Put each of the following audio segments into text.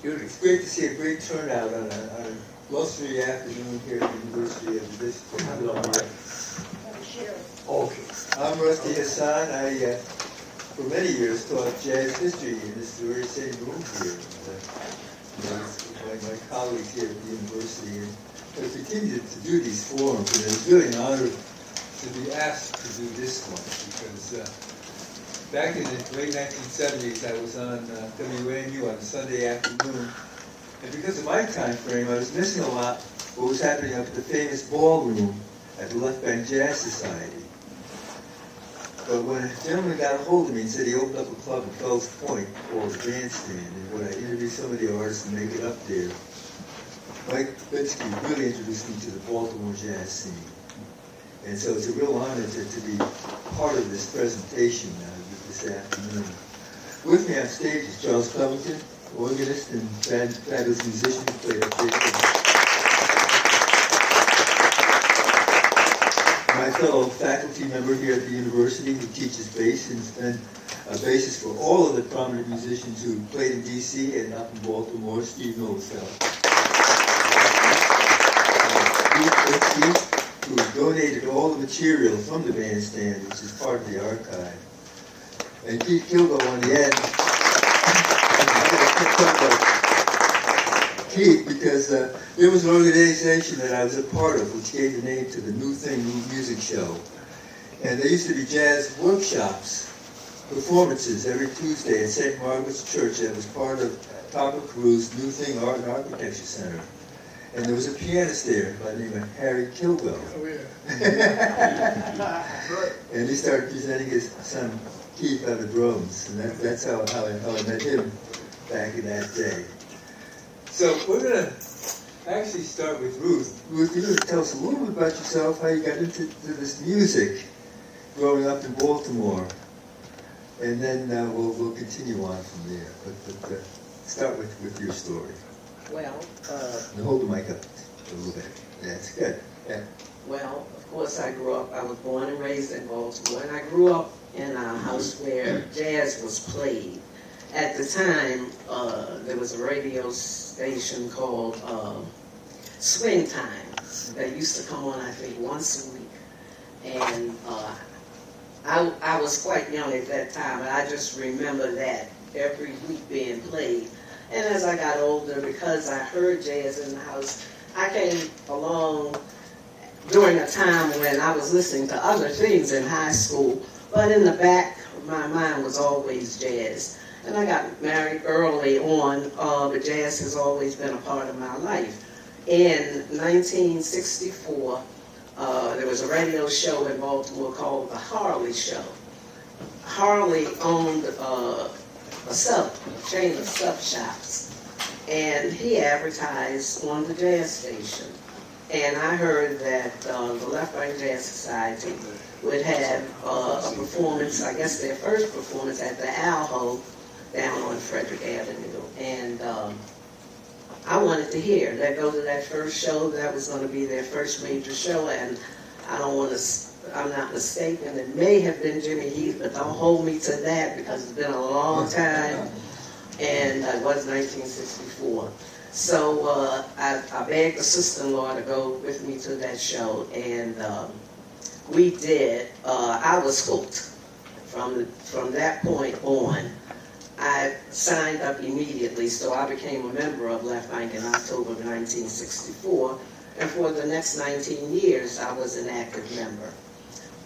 It's great to see a great turnout on a blustery afternoon here at the University of the District. Okay. I'm Rusty Hassan. I, for many years, taught jazz history in this very same room here. My colleagues here at the university, and have continued to do these forums, and it's really an honor to be asked to do this one, because back in the late 1970s, I was on WAMU on a Sunday afternoon, and because of my time frame, I was missing a lot of what was happening up at the famous ballroom at the Left Bank Jazz Society. But when a gentleman got a hold of me and said he opened up a club in Fells Point called The Bandstand, and when I interviewed some of the artists and make it up there, Mike Binsky really introduced me to the Baltimore jazz scene. And so it's a real honor to be part of this presentation this afternoon. With me on stage is Charles Covington, organist and fabulous musician who played up there. My fellow faculty member here at the university who teaches bass and has been a bassist for all of the prominent musicians who played in D.C. and up in Baltimore, Steve Novosel. Ruth Binsky, who donated all the material from the bandstand, which is part of the archive. And Keith Kilgo on the end. Keith, because there was an organization that I was a part of which gave the name to the New Thing, New Music show. And there used to be jazz workshops, performances every Tuesday at St. Margaret's Church that was part of Papa Cruz's New Thing Art and Architecture Center. And there was a pianist there by the name of Harry Kilgo. Oh, yeah. And he started presenting his son Keith on the drums. And that's how I met him back in that day. So we're going to actually start with Ruth. Ruth, you're going to tell us a little bit about yourself, how you got into this music growing up in Baltimore. And then we'll continue on from there. But start with your story. Well, now hold the mic up a little bit. That's good. Yeah. Well, of course I was born and raised in Baltimore, and I grew up in a house where jazz was played. At the time, there was a radio station called Swing Time that used to come on, I think, once a week. And I was quite young at that time, and I just remember that every week being played. And as I got older, because I heard jazz in the house, I came along during a time when I was listening to other things in high school, but in the back of my mind was always jazz. And I got married early on, but jazz has always been a part of my life. In 1964, there was a radio show in Baltimore called The Harley Show. Harley owned a chain of sub shops, and he advertised on the jazz station. And I heard that the Left Bank Jazz Society would have a performance, I guess their first performance at the Alho down on Frederick Avenue. And I wanted to hear that, go to that first show. That was going to be their first major show, and I'm not mistaken, it may have been Jimmy Heath, but don't hold me to that because it's been a long time, and it was 1964. So I begged the sister-in-law to go with me to that show, and we did. I was hooked from that point on. I signed up immediately, so I became a member of Left Bank in October of 1964, and for the next 19 years, I was an active member.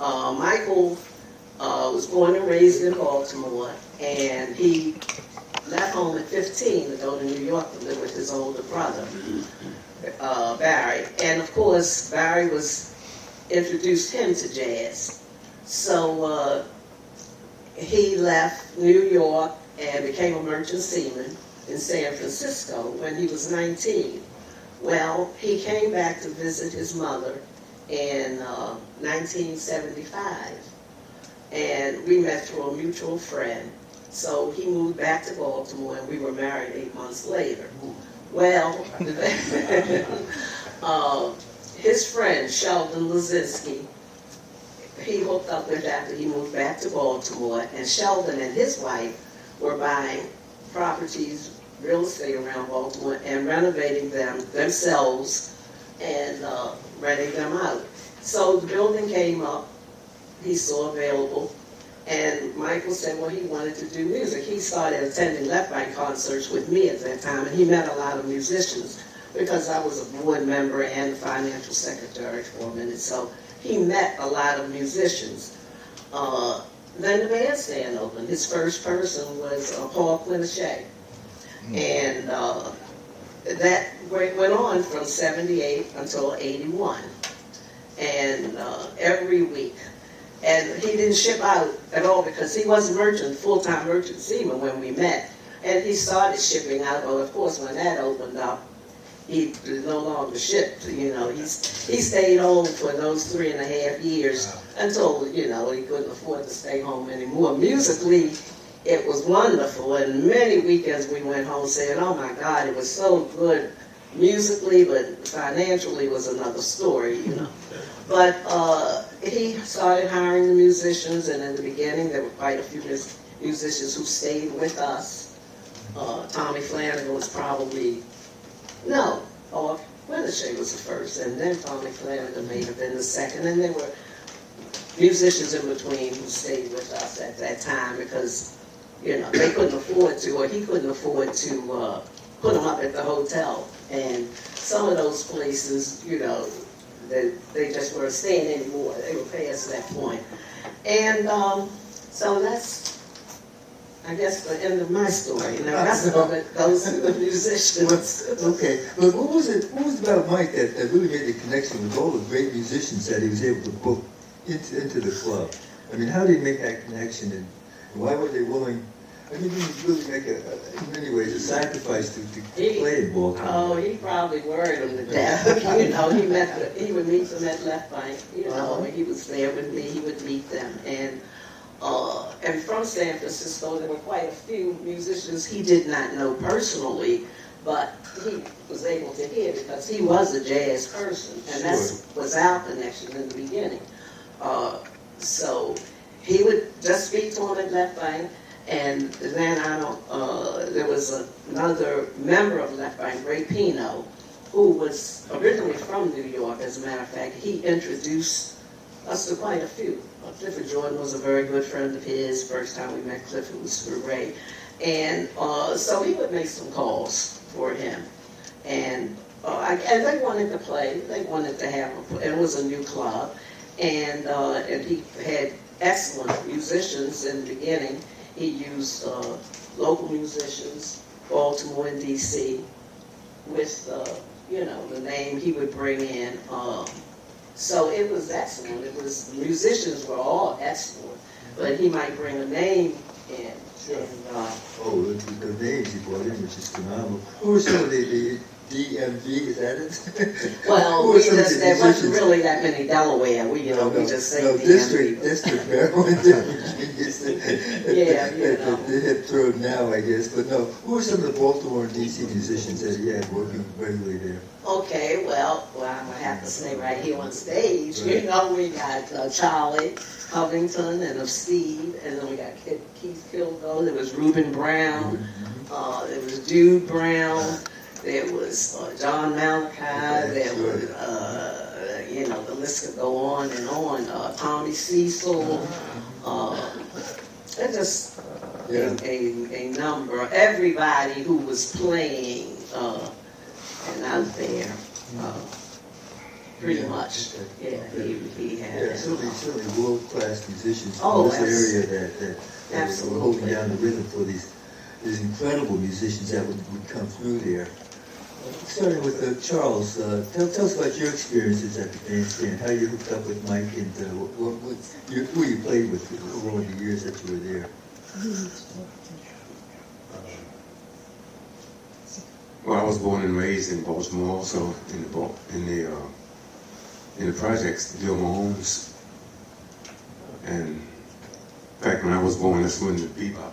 Michael was born and raised in Baltimore, and he left home at 15 to go to New York to live with his older brother, Barry. And of course, Barry introduced him to jazz. So he left New York and became a merchant seaman in San Francisco when he was 19. Well, he came back to visit his mother in 1975, and we met through a mutual friend. So he moved back to Baltimore, and we were married 8 months later. Well, his friend, Sheldon Lazinski, he hooked up with after he moved back to Baltimore, and Sheldon and his wife were buying properties real estate around Baltimore and renovating them themselves and renting them out. So the building came up, he saw available, and Michael said, well, he wanted to do music. He started attending Left Bank concerts with me at that time, and he met a lot of musicians because I was a board member and financial secretary for a minute. So he met a lot of musicians. Then the bandstand opened. His first person was Paul Quinochet. And that went on from 78 until 81. And every week. And he didn't ship out at all because he was a full-time merchant seaman when we met. And he started shipping out, but of course when that opened up, he no longer shipped. You know, he stayed home for those 3.5 years until, you know, he couldn't afford to stay home anymore. Musically, it was wonderful, and many weekends we went home saying, oh my God, it was so good musically, but financially was another story, you know. But he started hiring the musicians, and in the beginning there were quite a few musicians who stayed with us. Tommy Flanagan was probably, Quinochet was the first, and then Tommy Flanagan may have been the second, and there were musicians in between who stayed with us at that time because, you know, they couldn't afford to, or he couldn't afford to put them up at the hotel. And some of those places, you know, they just weren't staying anymore. They were past that point. And so that's, I guess, the end of my story. And the rest of it goes to the musicians. Okay, but what was it about Mike that really made the connection with all the great musicians that he was able to book into the club? I mean, how did he make that connection, and why were they willing? I mean, he really make in many ways a sacrifice to play in Baltimore. Oh, he probably worried him to death. You know, he would meet them at Left Bank. You know, when he was there with me, he would meet them. And from San Francisco, there were quite a few musicians he did not know personally, but he was able to hear because he was a jazz person, and that was our connection in the beginning. So he would just speak to him at Left Bank. And then there was another member of Left Bank, Ray Pino, who was originally from New York, as a matter of fact. He introduced us to quite a few. Clifford Jordan was a very good friend of his. First time we met Clifford was through Ray. And so he would make some calls for him. And they wanted to play. They wanted to have him. It was a new club. And he had excellent musicians in the beginning. He used local musicians, Baltimore and D.C., with, the name he would bring in. So it was excellent. The musicians were all excellent, but he might bring a name in. Sure. And, the names he brought in, which is phenomenal. Who were some of the DMV, is that it? Well, there wasn't really that many Delaware. We just say DMV. District, Maryland. They had thrown now, I guess. But no, who were some of the Baltimore and D.C. musicians that he had working regularly there? Okay, well, I have to say right here on stage, right. We got Charlie Covington and of Steve, and then we got Keith Kilgo. There was Reuben Brown. There was Jude Brown. There was John Malachi. There was, the list could go on and on. Tommy Cecil. Just a number. Everybody who was playing and out there, pretty much. Yeah, he had. Certainly world-class musicians in this area that were holding down the rhythm for these incredible musicians that would come through there. Starting with Charles, tell us about your experiences at the bandstand, how you hooked up with Mike, and who you played with over all the years that you were there. Well, I was born and raised in Baltimore, also in the projects, the Gilmore Homes. And in fact, when I was born, that's when the bebop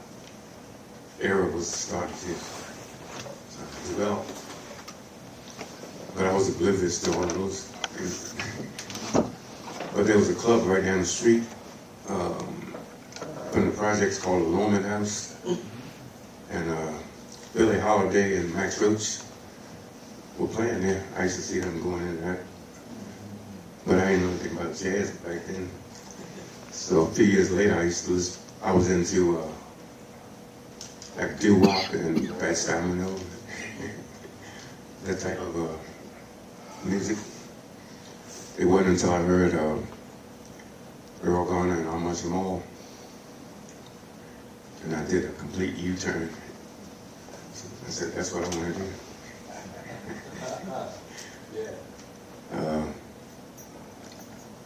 era was starting to develop. But I was oblivious to all of those things. But there was a club right down the street from the projects called the Loman House. And Billie Holiday and Max Roach were playing there. I used to see them going in there. But I didn't know anything about jazz back then. So a few years later, I was into like doo-wop and Fat Domino, that type of music. It wasn't until I heard Earl Garner and How Much More, and I did a complete U-turn. So I said, that's what I want to do.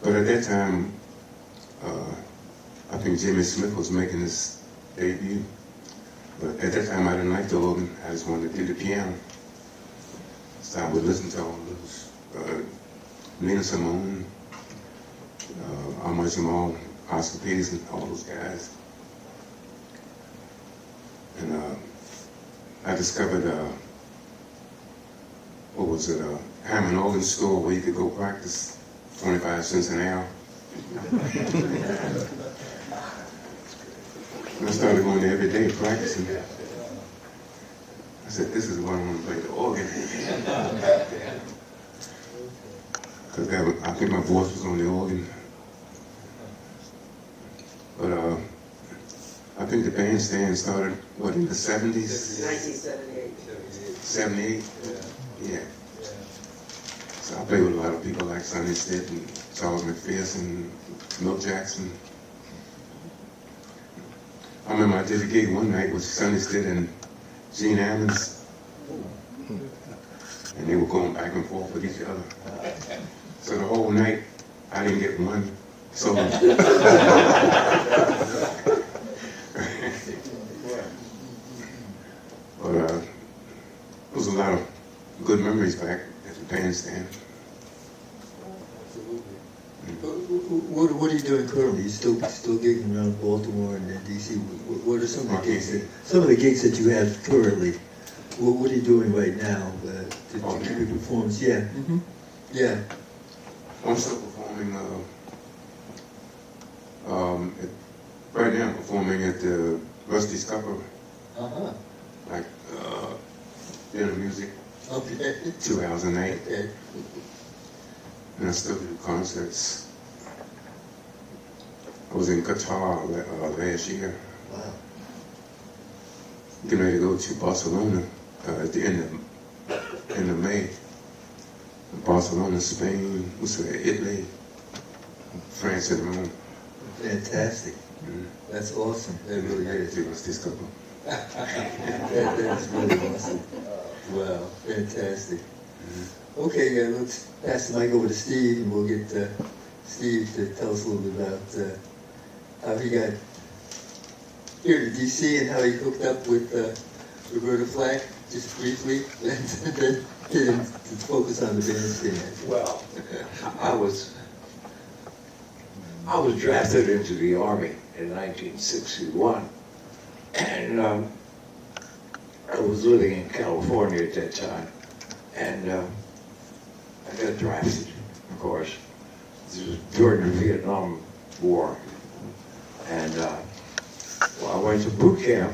But at that time, I think Jimmy Smith was making his debut. But at that time, I didn't like the organ. I just wanted to do the piano. So I would listen to all those Nina Simone, How Much More, Oscar Peterson, all those guys. And I discovered, a Hammond organ store where you could go practice 25 cents an hour. And I started going there every day practicing. I said, this is what I want to play the organ. Because I think my voice was on the organ. But I think the bandstand started, in the 70s? 1978. 78? Yeah. So I played with a lot of people like Sonny Stitt and Charles McPherson, Milt Jackson. I remember I did a gig one night with Sonny Stitt and Gene Ammons, and they were going back and forth with each other. So the whole night, I didn't get one solo. But there was a lot of good memories back at the bandstand. What are you doing currently? You still gigging around Baltimore and D.C. What are some of the gigs that you have currently? What are you doing right now to keep your performance? Yeah. Mm-hmm. Yeah. I'm still performing. Right now, I'm performing at the Rusty Hassan. Like dinner music. Okay. 2 hours a night. Okay. And I still do concerts. I was in Qatar last year. Wow. Getting ready to go to Barcelona at the end of May. Barcelona, Spain, Italy, France, and Rome. Fantastic. Mm-hmm. That's awesome. That really is. This couple. That's really awesome. Wow, fantastic. Mm-hmm. Okay, let's pass the mic over to Steve, and we'll get Steve to tell us a little bit about how he got here to D.C. and how he hooked up with Roberta Flack, just briefly, and then get him to focus on the bandstand. Well, I was drafted into the Army in 1961, and I was living in California at that time, and I got drafted, of course. This was during the Vietnam War, and when I went to boot camp,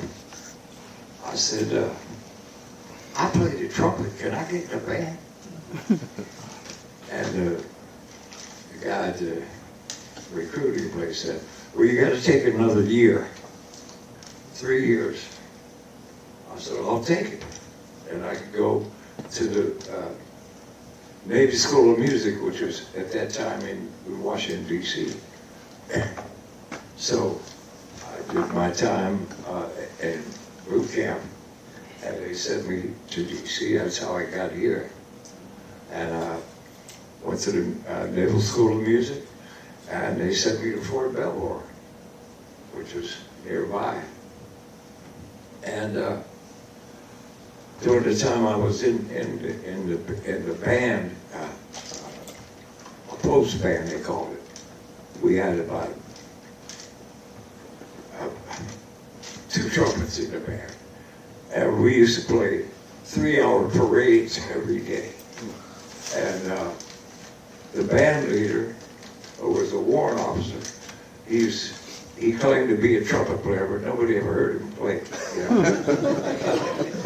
I said, I play the trumpet, can I get in the band? And the guy at the recruiting place said, well, you got to take another year, 3 years. I said, well, I'll take it. And I could go to the Navy School of Music, which was at that time in Washington, D.C. So I did my time in boot camp, and they sent me to D.C. That's how I got here. And I went to the Naval School of Music, and they sent me to Fort Belvoir, which was nearby. And during the time I was in the band, a post band they called it, we had about 2 trumpets in the band, and we used to play 3-hour parades every day. And the band leader was a warrant officer. He claimed to be a trumpet player, but nobody ever heard him play. You know?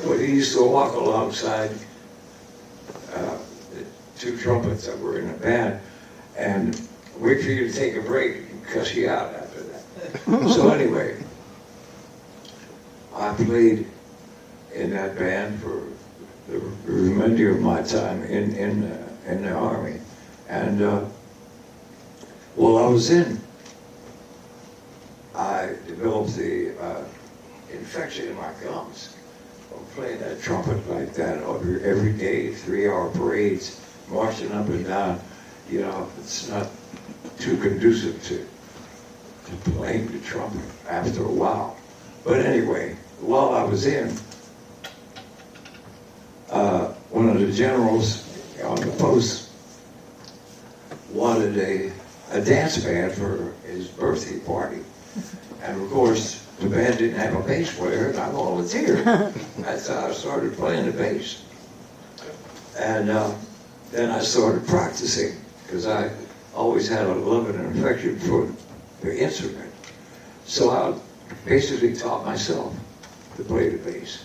but he used to walk alongside the two trumpets that were in the band and wait for you to take a break and cuss you out after that. So anyway, I played in that band for the remainder of my time in the Army. And while I was in, I developed the infection in my gums from playing that trumpet like that every day, 3-hour parades, marching up and down. You know, it's not too conducive to playing the trumpet after a while. But anyway, while I was in, one of the generals on the post wanted a dance band for his birthday party. And of course, the band didn't have a bass player, and I volunteered. That's how I started playing the bass. And then I started practicing, because I always had a love and affection for the instrument. So I basically taught myself to play the bass,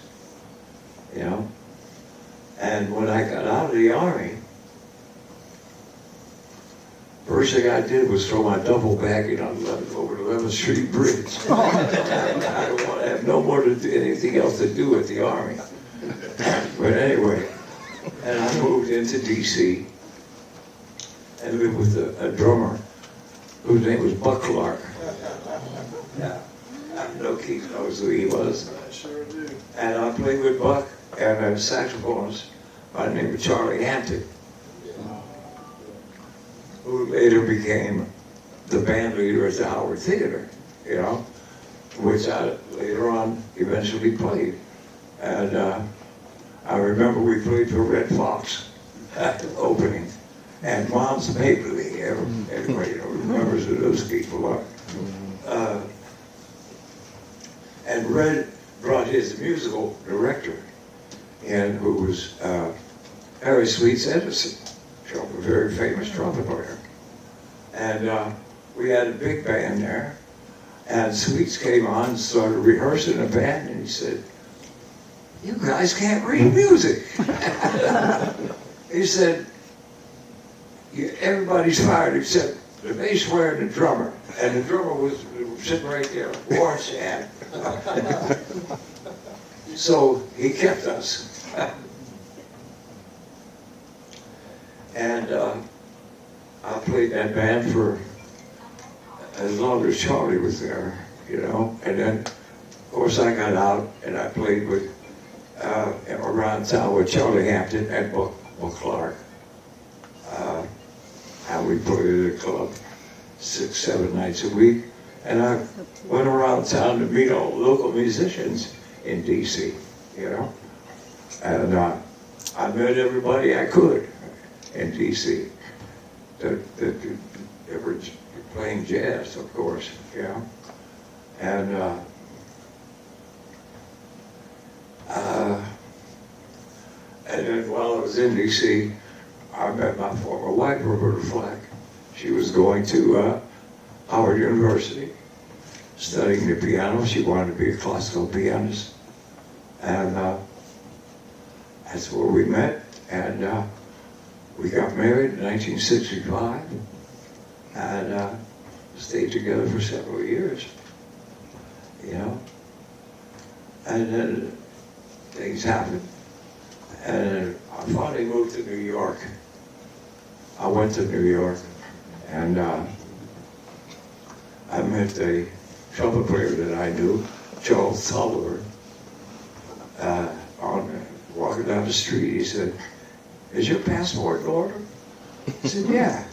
you know. And when I got out of the Army, first thing I did was throw my duffel bag in over the 11th Street Bridge. I don't want to have no more to do anything else to do with the Army. But anyway, and I moved into D.C. and lived with a drummer whose name was Buck Clark. Yeah, I know Keith knows who he was. I sure do. And I played with Buck and a saxophonist by the name of Charlie Hampton, who later became the band leader at the Howard Theater, you know, which I later on eventually played. And I remember we played for Red Fox at the opening, and Mom's Mapley. Everybody remembers who those people are. And Red brought his musical director in, who was Harry Sweets Edison, a very famous trumpet player. And we had a big band there, and Sweets came on and started rehearsing the band, and he said, "You guys can't read music." He said, "Everybody's fired except the bass player and the drummer." And the drummer was sitting right there, Warren Shand. So he kept us. And I played that band for as long as Charlie was there, you know. And then, of course, I got out and I played with around town with Charlie Hampton and Buck Clark. And we played at a club 6-7 nights a week. And I went around town to meet all the local musicians in D.C., you know. And I met everybody I could in D.C. that were playing jazz, of course, you know. And then while I was in D.C., I met my former wife, Roberta Flack. She was going to Howard University, studying the piano. She wanted to be a classical pianist. And that's where we met. And we got married in 1965. And stayed together for several years, you know. And then things happened. And I finally moved to New York. I went to New York, and I met a trumpet player that I knew, Charles Sullivan. Walking down the street, he said, "Is your passport in order?" I said, "Yeah."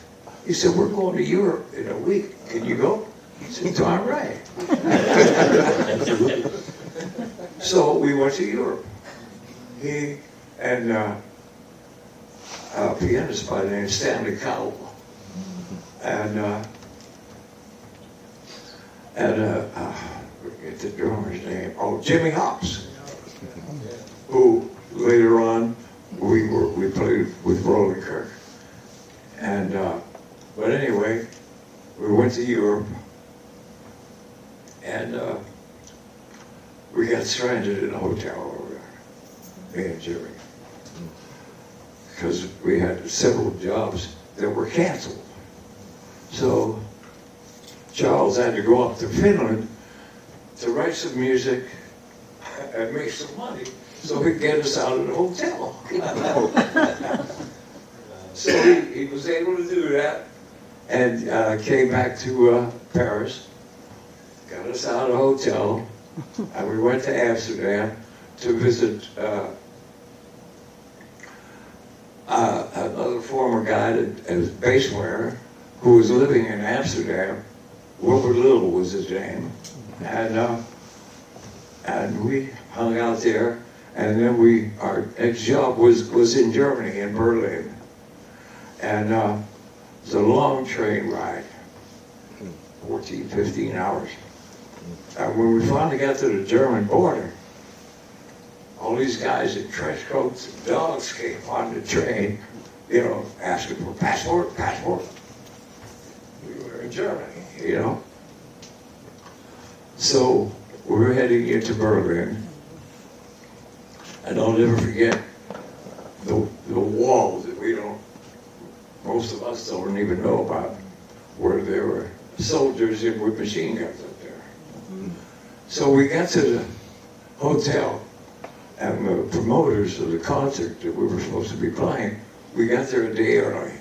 He said, "We're going to Europe in a week. Can you go?" I said, "Darn right." So we went to Europe. He and a pianist by the name of Stanley Cowell, and forget the drummer's name. Oh, Jimmy Hops, who later on we played with Roland Kirk. And but anyway, we went to Europe, and we got stranded in a hotel over there. because we had several jobs that were canceled. So Charles had to go up to Finland to write some music and make some money so he could get us out of the hotel. So he was able to do that and came back to Paris, got us out of the hotel, and we went to Amsterdam to visit another former guy, a bass player, who was living in Amsterdam. Wilbur Little was his name, and we hung out there. And then our next job was in Germany, in Berlin, and it was a long train ride, 14, 15 hours. And when we finally got to the German border, all these guys in trench coats and dogs came on the train, you know, asking for passport. We were in Germany, you know. So we were heading into Berlin, and I'll never forget the wall that most of us don't even know about, where there were soldiers in with machine guns up there. So we got to the hotel, and the promoters of the concert that we were supposed to be playing, we got there a day early,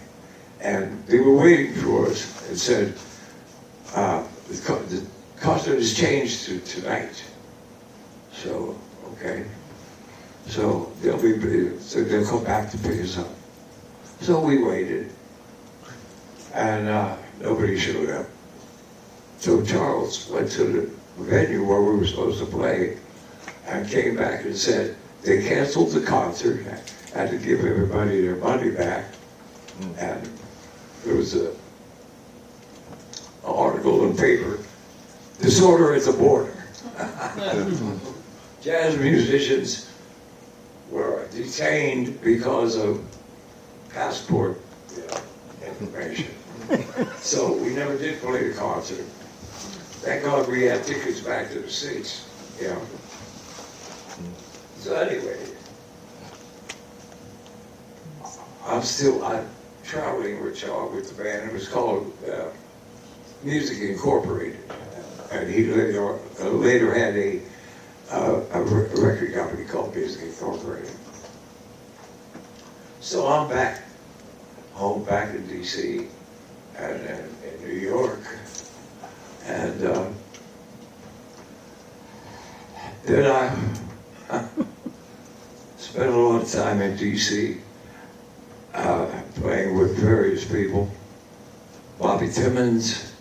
and they were waiting for us and said, the concert is changed to tonight. So, okay. So they'll come back to pick us up. So we waited, and nobody showed up. So Charles went to the venue where we were supposed to play and came back and said they canceled the concert, had to give everybody their money back, and there was an article in the paper, disorder at the border. Jazz musicians were detained because of passport information. So we never did play the concert. Thank God we had tickets back to the States, you know. So anyway, I'm traveling with the band. It was called Music Incorporated, and he later had a record company called Music Incorporated. So I'm back home, back in D.C. and in New York, and then I spent a lot of time in D.C. Playing with various people. Bobby Timmons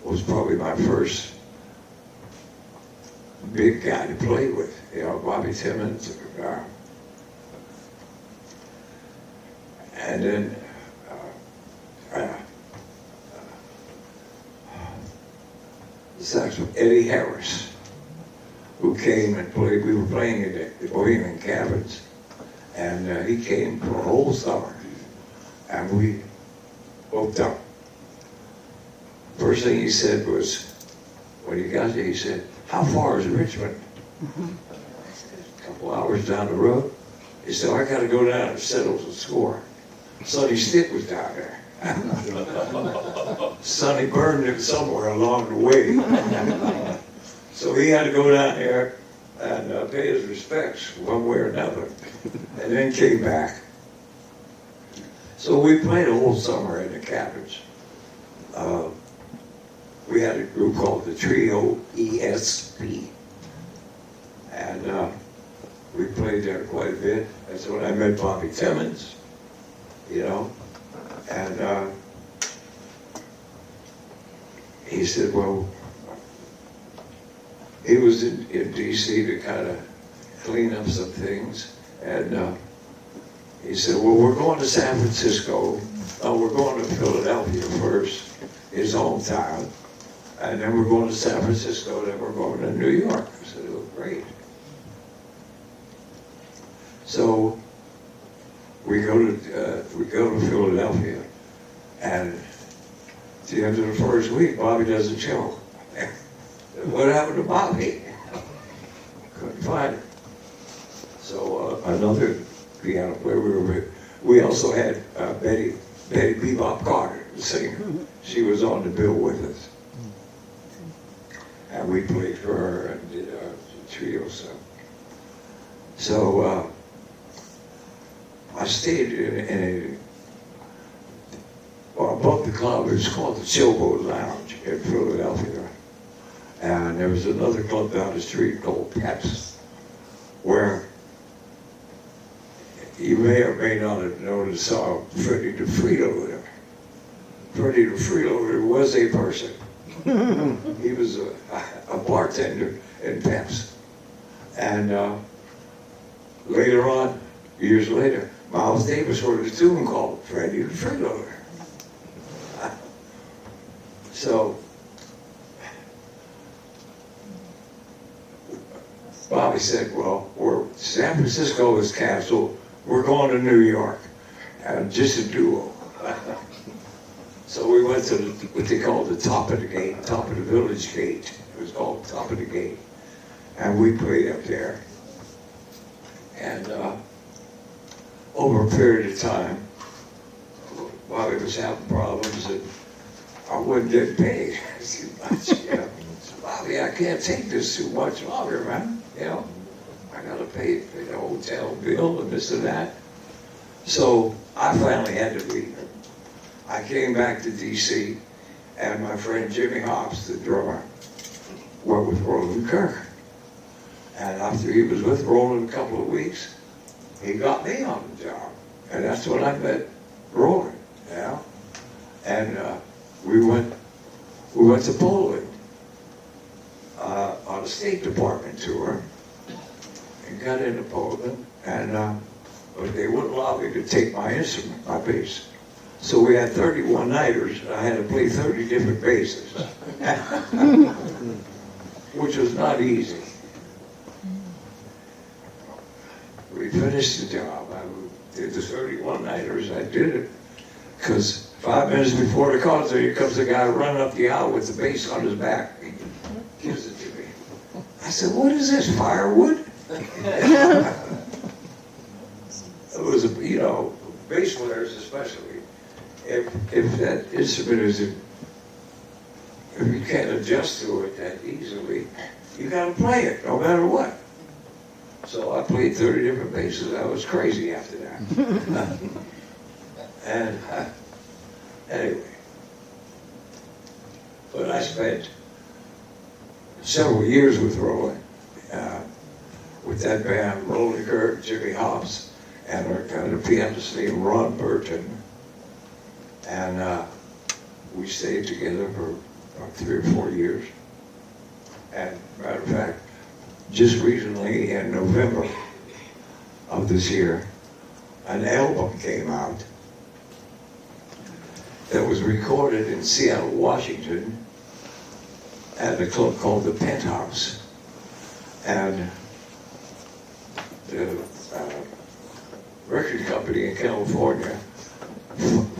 was probably my first big guy to play with. You know, Bobby Timmons. And then saxophone Eddie Harris, who came and played. We were playing in the Bohemian Cabins, and he came for a whole summer, and we woke up. First thing he said was, when he got there, he said, "How far is Richmond?" A couple hours down the road. He said, "I got to go down and settle the score." Sonny Stitt was down there. Sonny burned him somewhere along the way. So he had to go down there and pay his respects one way or another, and then came back. So we played a whole summer in the cabins. We had a group called the Trio ESP, and we played there quite a bit. That's when I met Bobby Timmons, you know, and he said, well, he was in D.C. to kind of clean up some things, and he said, well, we're going to San Francisco. We're going to Philadelphia first, his hometown, and then we're going to San Francisco, then we're going to New York. I said, oh, great. So we go to Philadelphia, and at the end of the first week, Bobby doesn't show. What happened to Bobby? Couldn't find him. So another piano player, we we also had Betty Bebop Carter, the singer. She was on the bill with us. And we played for her and did our trio stuff. So I stayed in above the club. It's called the Showboat Lounge in Philadelphia. And there was another club down the street called Peps, where you may or may not have known the song Freddie the Freeloader. Freddie the Freeloader was a person. He was a bartender in Peps. And later on, years later, Miles Davis wrote a tune called Freddie the Freeloader. So, Bobby said, well, San Francisco is canceled. We're going to New York. And just a duo. So we went to what they called the top of the gate, top of the village gate. It was called top of the gate. And we played up there. And over a period of time, Bobby was having problems and I wasn't getting paid too much, you know. So, Bobby, I can't take this too much longer, man. You know, I gotta pay the hotel bill and this and that. So I finally had to leave. I came back to DC, and my friend Jimmy Hobbs, the drummer, worked with Roland Kirk. And after he was with Roland a couple of weeks, he got me on the job. And that's when I met Roland, you know. And we went to Poland on a State Department tour and got into Poland, and but they wouldn't allow me to take my instrument, my bass. So we had 31 nighters, and I had to play 30 different basses, which was not easy. We finished the job. I did the 31 nighters. I did it because 5 minutes before the concert, here comes a guy running up the aisle with the bass on his back. He gives it to me. I said, "What is this, firewood?" It was, you know, bass players especially. If that instrument is, if you can't adjust to it that easily, you got to play it no matter what. So I played 30 different basses. I was crazy after that. And anyway, but I spent several years with Roland, with that band, Roland Kirk, Jimmy Hobbs, and a pianist named Ron Burton. And we stayed together for about 3 or 4 years. And matter of fact, just recently in November of this year, an album came out that was recorded in Seattle, Washington at a club called the Penthouse. And the record company in California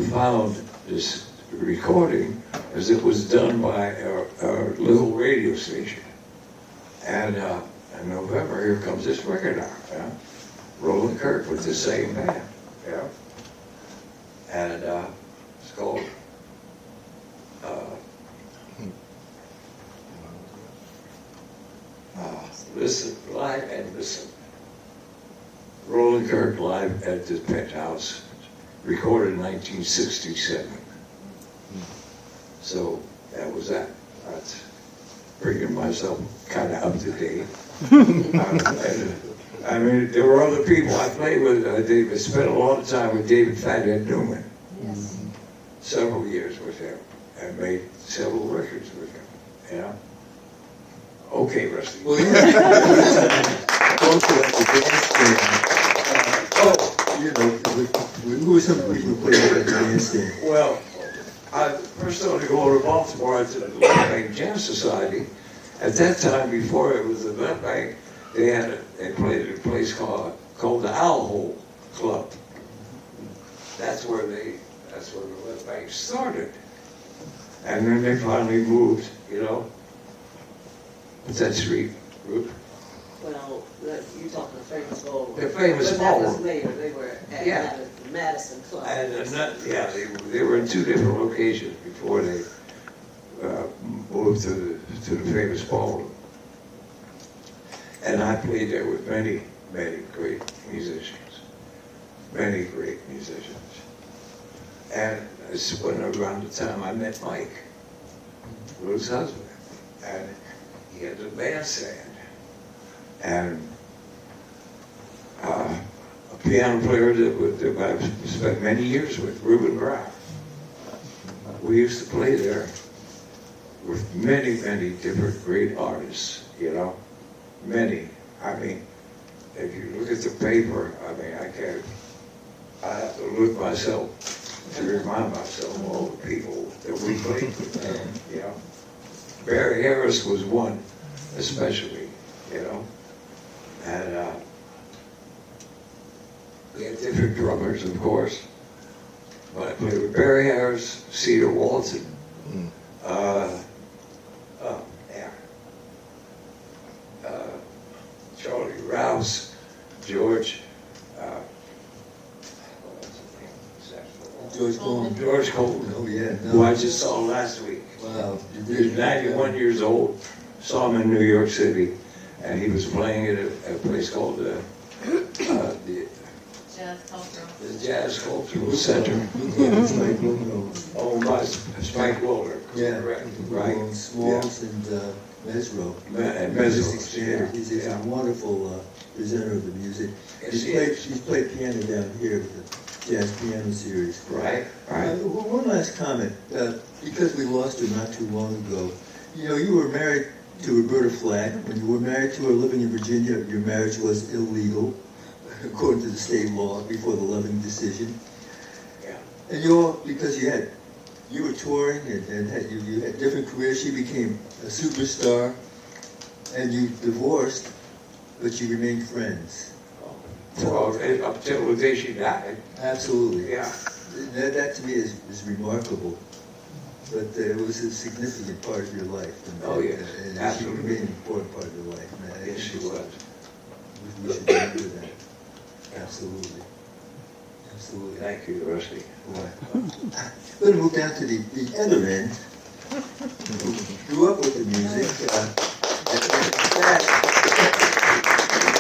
found this recording as it was done by a little radio station. And in November, here comes this record out, yeah? Roland Kirk with the same band, yeah? And it's called Listen, Live and Listen. Roland Kirk live at the Penthouse, recorded in 1967. So that was that. That's bringing myself kind of up to date. I mean, there were other people. I played with David, spent a lot of time with David Fathead Newman. Yes. Several years with him, and made several records with him, you know? Okay, Rusty. Well, you know, who are some people who play with the bandstand? Well, I first started going to Baltimore to the Left Bank Jazz Society. At that time, before it was the Left Bank, they played at a place called the Owl Hole Club. That's where the Left Bank started. And then they finally moved, you know. What's that street, Ruth? Well, you're talking the famous ballroom. The famous but that was ballroom. later. They were at Yeah. Madison Club. And they were in 2 different locations before they moved to the famous ballroom. And I played there with many, many great musicians. Many great musicians. And it's when around the time I met Mike, Ruth's husband, and he had the bandstand. And a piano player that I spent many years with, Reuben Brown. We used to play there with many, many different great artists, you know, many. I mean, if you look at the paper, I mean, I have to look myself to remind myself of all the people that we played with, you know. Barry Harris was one, especially, you know, and we had different drummers, of course, but I played with Barry Harris, Cedar Walton, Charlie Rouse, George, George Coleman. George Coleman, Oh, yeah. who I just saw last week. Wow. He was 91 years old. Saw him in New York City, and he was playing at a place called the Jazz Cultural Center, owned by Spike Wilder. Yeah, Right. Smalls and Mesro. And Music Mesro, Theater. He's a wonderful presenter of the music. He's played piano down here with the Jazz Piano Series. Right, right. One last comment. Because we lost her not too long ago, you know, you were married to Roberta Flack. When you were married to her living in Virginia, your marriage was illegal, according to the state law, before the Loving decision. Yeah. And because you were touring and you had different careers, she became a superstar, and you divorced, but you remained friends. Well, up till the day she died. Absolutely. Yeah. That to me is remarkable. But it was a significant part of your life. Oh, yes. And she Absolutely. remained an important part of your life. And I Yes, she think was. We should remember that. Absolutely. Absolutely. Thank you, Rusty. We're going to move down to the other end, who grew up with the music.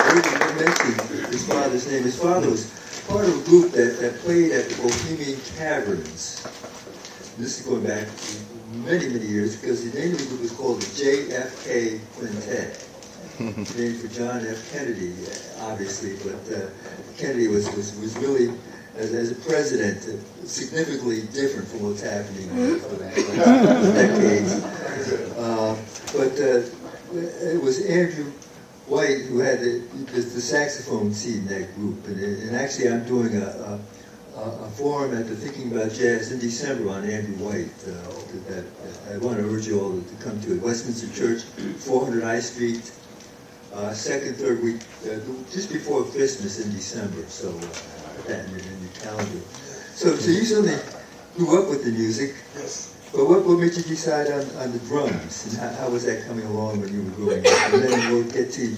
I mentioned his father's name. His father was part of a group that played at the Bohemian Caverns. This is going back many, many years, because the name of the group was called the JFK Quintet. Named for John F. Kennedy, obviously, but Kennedy was really, as a president, significantly different from what's happening for the last decades. But it was Andrew White who had the saxophone seat in that group, and actually I'm doing a forum at the Thinking About Jazz in December on Andrew White. That I want to urge you all to come to it. Westminster Church, 400 I Street. Second, third week, just before Christmas in December, so put that in your calendar. So you certainly grew up with the music. Yes. But what made you decide on the drums, and how was that coming along when you were growing up? And then we'll get to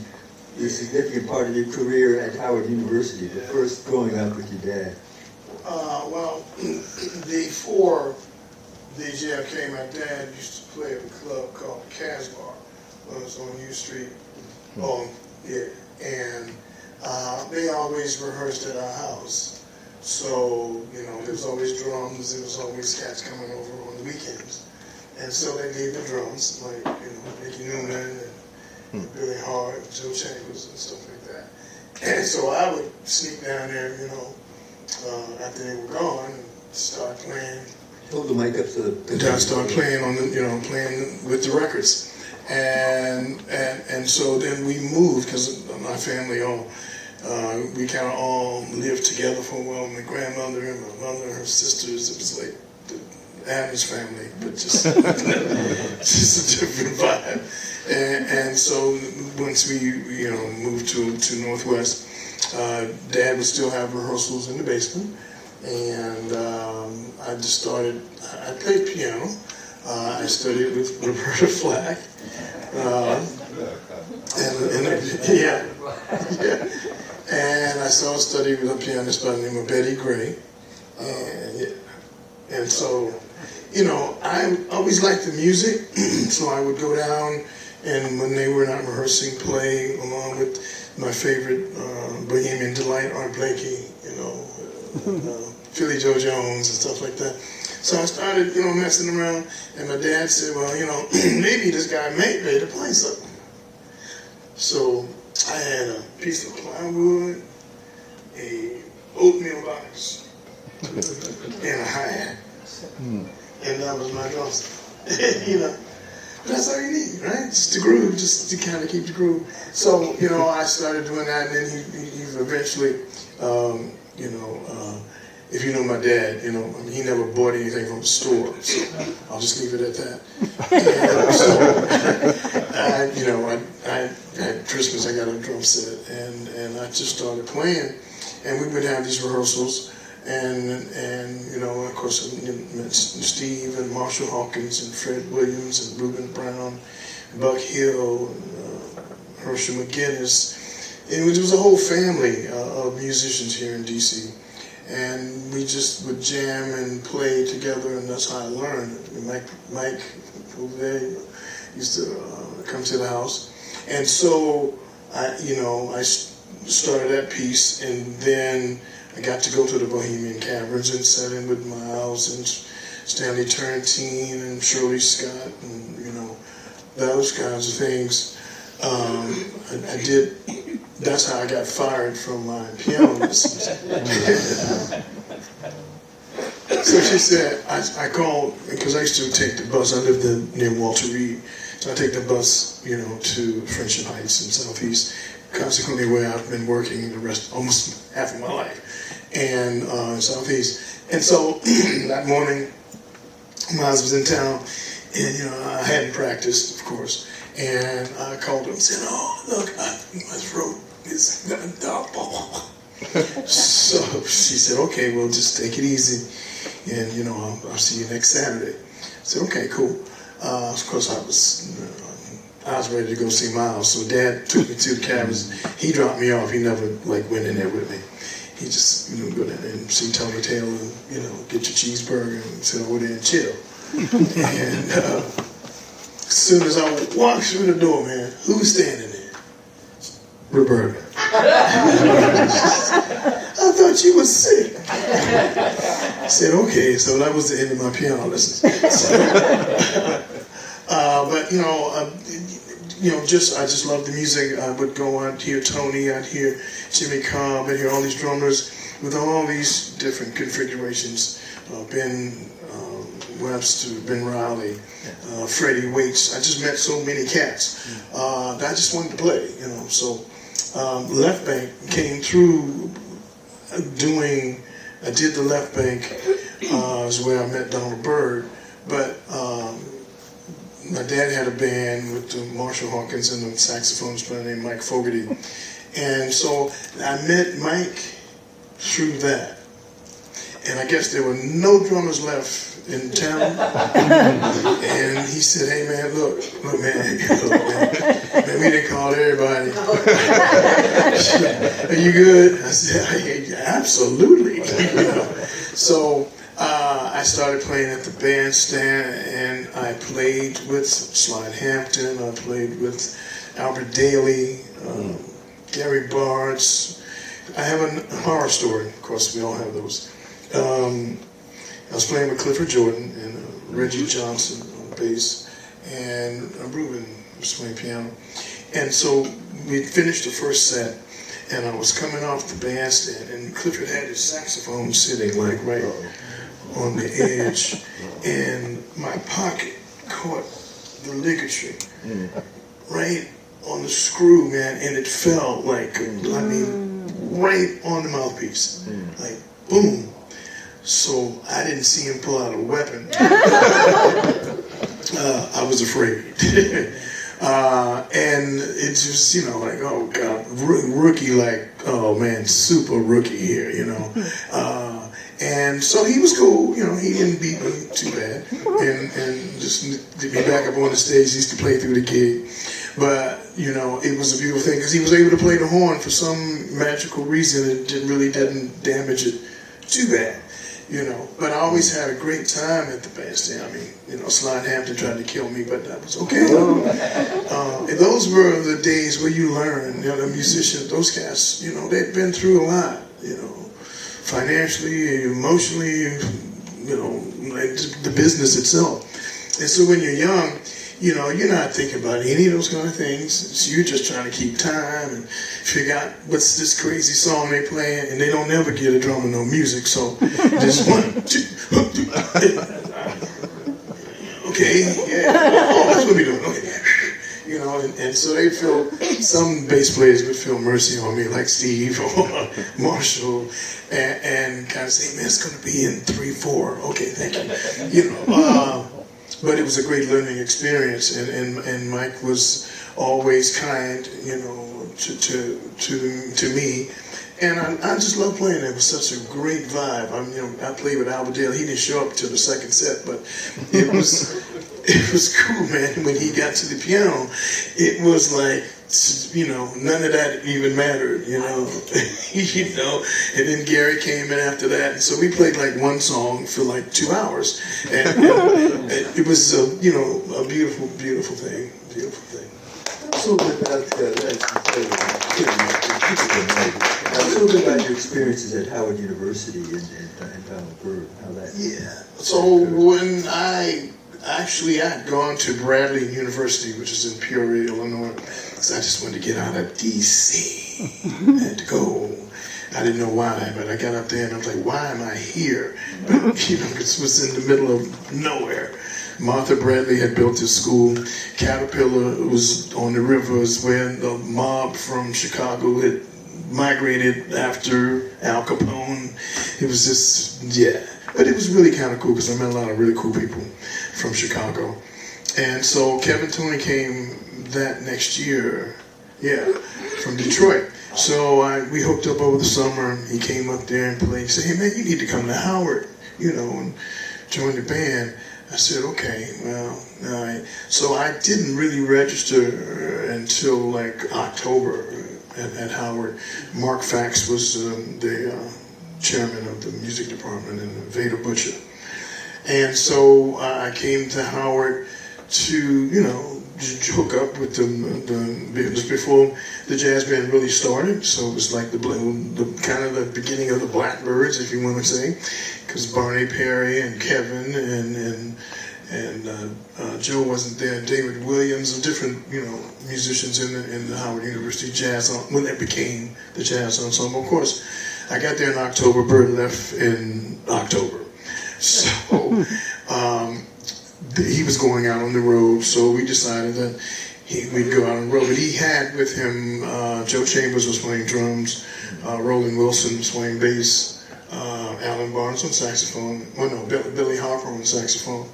the significant part of your career at Howard University, but first growing up with your dad. Well, before the JFK, my dad used to play at a club called the Casbar. It was on U Street. And they always rehearsed at our house. So, you know, there was always drums, there was always cats coming over on the weekends. And so they gave the drums, like, you know, Mickey Newman and Billy Hart, Joe Chambers and stuff like that. And so I would sneak down there, you know, after they were gone and start playing. Hold the mic up so And I started playing on the, you know, playing with the records. And so then we moved, because my family we kind of all lived together for a while. My grandmother and my mother and her sisters, it was like the Adams family, but just, just a different vibe. And so once we, you know, moved to Northwest, Dad would still have rehearsals in the basement. And I just started, I played piano. I studied with Roberta Flack. And I started studying with a pianist by the name of Betty Gray. And so, you know, I always liked the music, so I would go down and when they were not rehearsing, play along with my favorite Bohemian Delight, Art Blakey, you know, Philly Joe Jones and stuff like that. So I started, you know, messing around, and my dad said, well, you know, maybe this guy may be able to play something. So I had a piece of plywood, a oatmeal box, and a hi-hat. And that was my drum set. You know, that's all you need, right? Just the groove, just to kind of keep the groove. So, you know, I started doing that, and then he eventually, you know, if you know my dad, you know, I mean, he never bought anything from the store, so I'll just leave it at that. And so, you know, I at Christmas I got a drum set, and I just started playing, and we would have these rehearsals, and you know, of course, I met Steve and Marshall Hawkins and Fred Williams and Reuben Brown, Buck Hill, and, Herschel McGinnis. It was a whole family of musicians here in D.C. And we just would jam and play together, and that's how I learned. Mike over there used to come to the house. And so, I started that piece, and then I got to go to the Bohemian Caverns and sat in with Miles and Stanley Turrentine and Shirley Scott, and, you know, those kinds of things. I did. That's how I got fired from my piano lessons. So she said, I called, because I used to take the bus. I lived near Walter Reed. So I take the bus, you know, to Friendship Heights in Southeast, consequently where I've been working almost half of my life, and Southeast. And so that morning, Miles was in town, and, you know, I hadn't practiced, of course. And I called him and said, oh, look, my throat is double. So she said, okay, well, just take it easy. And, you know, I'll see you next Saturday. I said, okay, cool. Of course, I was ready to go see Miles. So Dad took me to the caverns. He dropped me off. He never, like, went in there with me. He just, you know, go down there and see Tony Taylor and, you know, get your cheeseburger and sit over there and chill. And as soon as I walked through the door, man, who's standing there? Roberta. I thought you was sick. I said, okay, so that was the end of my piano lessons. But, you know, I just love the music. I would go out hear Tony, I'd hear Jimmy Cobb, I'd hear all these drummers with all these different configurations. Ben Webster, Ben Riley, Freddie Waits. I just met so many cats that I just wanted to play, you know. So Left Bank came through I did the Left Bank, is where I met Donald Byrd, but my dad had a band with Marshall Hawkins and a saxophonist player named Mike Fogarty. And so I met Mike through that. And I guess there were no drummers left in town. And he said, hey man, look man, man, we didn't call everybody. Are you good? I said, absolutely. So I started playing at the bandstand, and I played with Slide Hampton, I played with Albert Daly, Gary Bartz. I have a horror story, of course we all have those. I was playing with Clifford Jordan and Reggie Johnson on bass, and Reuben was playing piano. And so we finished the first set, and I was coming off the bandstand, and Clifford had his saxophone sitting like right on the edge, and my pocket caught the ligature right on the screw, man, and it fell like, I mean, right on the mouthpiece, like boom. So I didn't see him pull out a weapon. I was afraid. And it's just, you know, like, oh God, rookie, like, oh man, super rookie here, you know. And And so he was cool, you know, he didn't beat me too bad. And just to be back up on the stage, he used to play through the gig. But, you know, it was a beautiful thing because he was able to play the horn for some magical reason. It didn't damage it too bad, you know. But I always had a great time at the bandstand. I mean, you know, Slide Hampton tried to kill me, but that was okay. And those were the days where you learn, you know, the musicians, those cats, you know, they'd been through a lot, you know, financially, emotionally, you know, like the business itself. And so when you're young, you know, you're not thinking about any of those kind of things. So you're just trying to keep time and figure out what's this crazy song they playing, and they don't never get a drum and no music. So just 1, 2, okay, yeah, oh, that's what we doing. Okay, you know, and so they feel, some bass players would feel mercy on me, like Steve or Marshall, and kind of say, man, it's going to be in 3, 4. Okay, thank you. You know. But it was a great learning experience, and Mike was always kind, you know, to me, and I just love playing. It was such a great vibe. I played with Albert Dale. He didn't show up till the second set, but it was cool, man. When he got to the piano, it was like, you know, none of that even mattered, you know. You know, and then Gary came in after that, and so we played like one song for like 2 hours, and it was you know, a beautiful thing. Tell us a little bit about a little bit about your experiences at Howard University and Donald Byrd, how that. Yeah. So when I'd gone to Bradley University, which is in Peoria, Illinois, because I just wanted to get out of D.C. I had to go. I didn't know why, but I got up there and I was like, why am I here? But, you know, this was in the middle of nowhere. Martha Bradley had built this school. Caterpillar was on the rivers where the mob from Chicago had migrated after Al Capone. It was just, yeah. But it was really kind of cool because I met a lot of really cool people from Chicago. And so Kevin Tooney came that next year, yeah, from Detroit. So we hooked up over the summer. He came up there and played. He said, hey man, you need to come to Howard, you know, and join the band. I said, okay, well, all right. So I didn't really register until like October at Howard. Mark Fax was the chairman of the music department, and Vader Butcher. And so I came to Howard to, you know, hook up with the before the jazz band really started. So it was like the kind of the beginning of the Blackbirds, if you want to say, because Barney Perry and Kevin and Joe wasn't there, David Williams, and different, you know, musicians in the Howard University Jazz, when that became the Jazz Ensemble. Of course, I got there in October, Byrd left in October. So he was going out on the road, so we decided that we'd go out on the road. But he had with him, Joe Chambers was playing drums, Roland Wilson was playing bass, Alan Barnes on saxophone, Billy Harper on saxophone,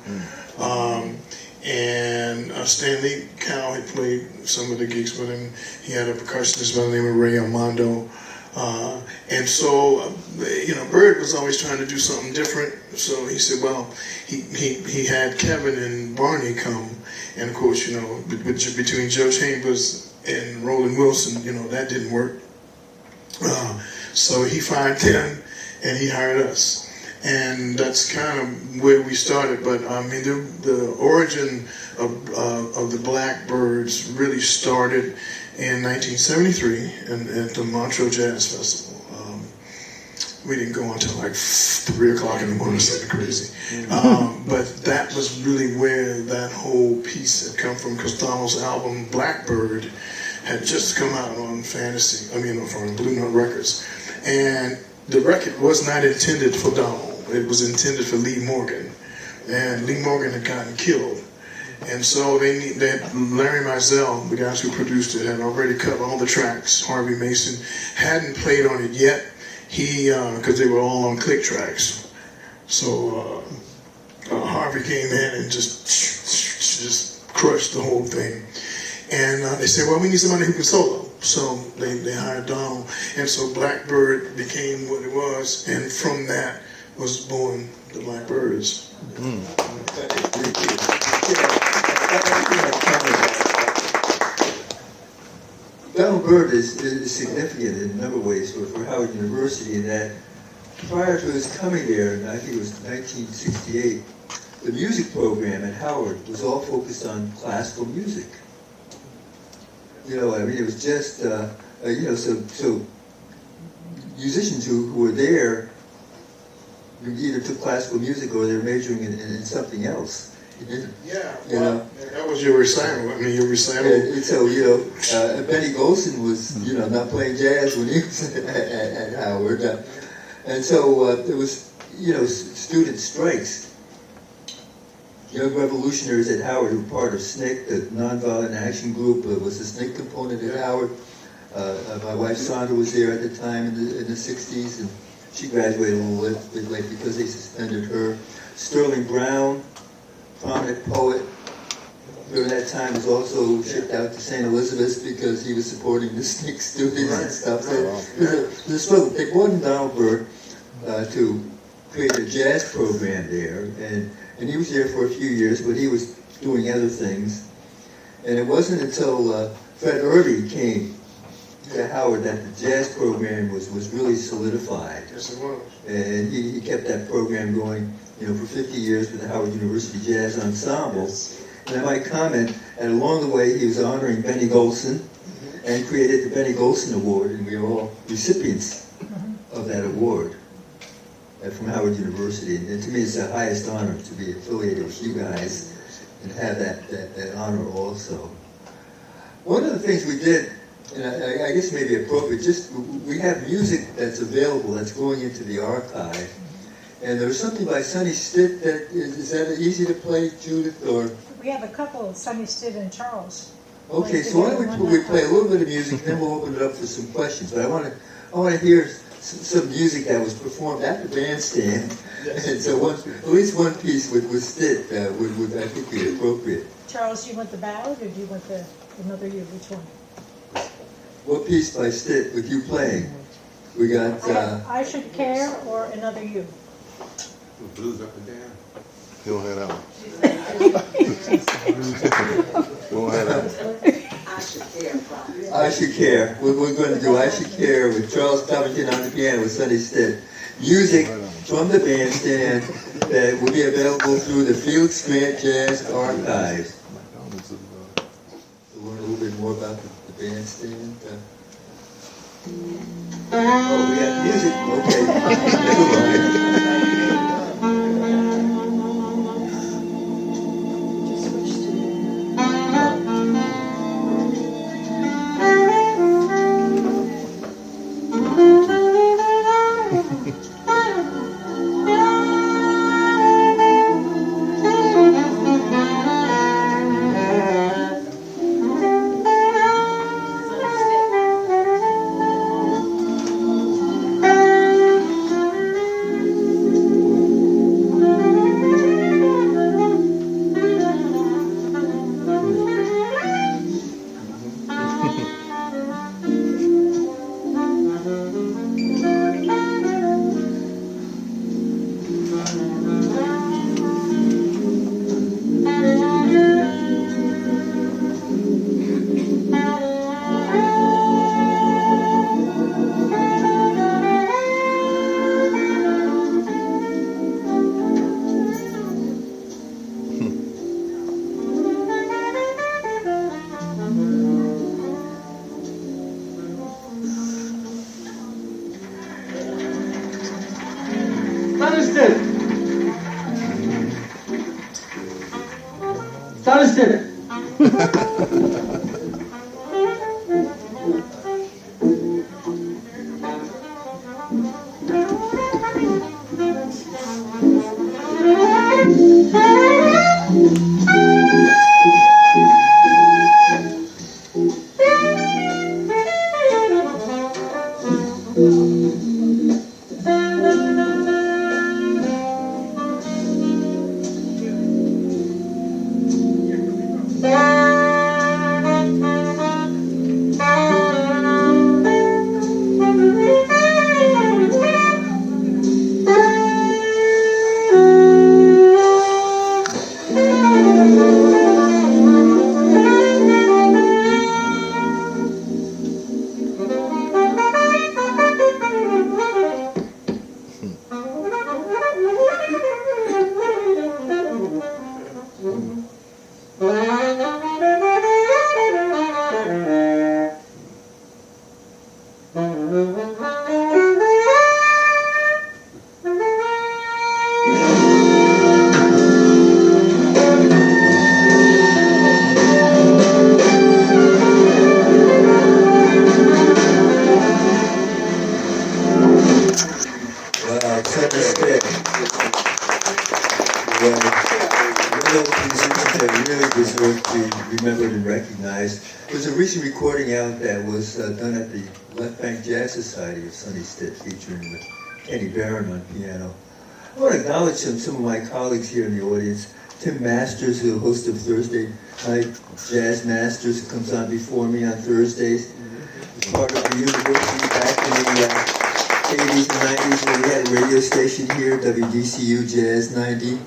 and Stanley Cowell had played some of the gigs with him. He had a percussionist by the name of Ray Armando. And so, you know, Byrd was always trying to do something different. So he said, well, he had Kevin and Barney come. And of course, you know, between Joe Chambers and Roland Wilson, you know, that didn't work. So he fired them and he hired us. And that's kind of where we started. But I mean, the origin of the Blackbirds really started in 1973 at the Montreux Jazz Festival. We didn't go until like 3 o'clock in the morning, something crazy. But that was really where that whole piece had come from, because Donald's album Blackbird had just come out on from Blue Note Records. And the record was not intended for Donald. It was intended for Lee Morgan. And Lee Morgan had gotten killed. And so Larry Mizell, the guys who produced it, had already cut all the tracks. Harvey Mason hadn't played on it yet. Because they were all on click tracks. So Harvey came in and just crushed the whole thing. And they said, well, we need somebody who can solo. So they hired Donald. And so Blackbird became what it was. And from that, was born the Blackbirds. Donald Byrd is significant in a number of ways for Howard University in that prior to his coming there, I think it was 1968, the music program at Howard was all focused on classical music. You know, I mean, it was just, you know, so musicians who were there either took classical music or they were majoring in something else. Yeah, you know, that was your recital. I mean, your recital. And so, you know, Benny Golson was, you know, not playing jazz when he was at Howard. And so there was, you know, student strikes. Young revolutionaries at Howard who were part of SNCC, the Nonviolent Action Group, was the SNCC component at Howard. My wife Sandra was there at the time in the 60s, and she graduated a little bit late because they suspended her. Sterling Brown, prominent poet, during that time was also shipped out to St. Elizabeth's because he was supporting the SNCC students and stuff. So there's a struggle. They brought in Donald Byrd to create a jazz program there, and he was there for a few years, but he was doing other things. And it wasn't until Fred Irby came to Howard that the jazz program was really solidified. Yes, it was. And he kept that program going, you know, for 50 years with the Howard University Jazz Ensemble. And I might comment, and along the way he was honoring Benny Golson and created the Benny Golson Award, and we are all recipients of that award from Howard University. And to me it's the highest honor to be affiliated with you guys and have that honor also. One of the things we did, and I guess maybe appropriate, just we have music that's available that's going into the archive. And there was something by Sonny Stitt that, is that easy to play, Judith, or? We have a couple, Sonny Stitt and Charles. Okay, so why don't we play a little bit of music, and then we'll open it up for some questions. But I want to hear some music that was performed at the bandstand. And so at least one piece with Stitt would I think be appropriate. Charles, do you want the ballad or do you want another you? Which one? What piece by Stitt with you playing? We got... I Should Care or Another You? Blues up and down. You don't have that one. You don't have that one. I Should Care. We're going to do I Should Care with Charles Covington on the piano with Sonny Stitt. Music from the bandstand that will be available through the Felix Grant Jazz Archives. We'll learn a little bit more about the bandstand. Oh, we got music? Okay. Never mind. misunderstood. Well, one of the musicians that really deserve to be remembered and recognized was a recent recording out that was done at the Left Bank Jazz Society of Sunnysted, featuring Kenny Barron on piano. I want to acknowledge some of my colleagues here in the audience. Tim Masters, who host of Thursday Night Jazz Masters, who comes on before me on Thursdays. He's part of the university back in the 80s and 90s when we had a radio station here, WDCU Jazz 90.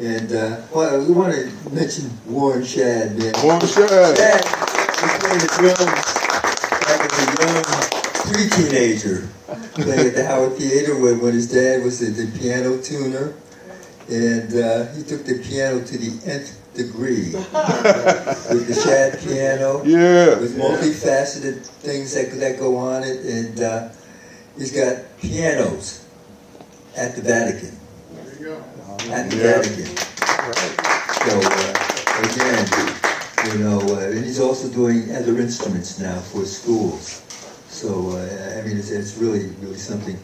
And well, we want to mention Warren Shadd, man. Warren Shadd. Shadd was playing the drums back as a young pre-teenager, playing at the Howard Theater when his dad was the piano tuner. And he took the piano to the nth degree with the Shadd piano. Yeah. With multifaceted things that go on it. And he's got pianos at the Vatican. There you go. At the Yeah. Vatican. So, again, you know, and he's also doing other instruments now for schools. So, I mean, it's really, really something.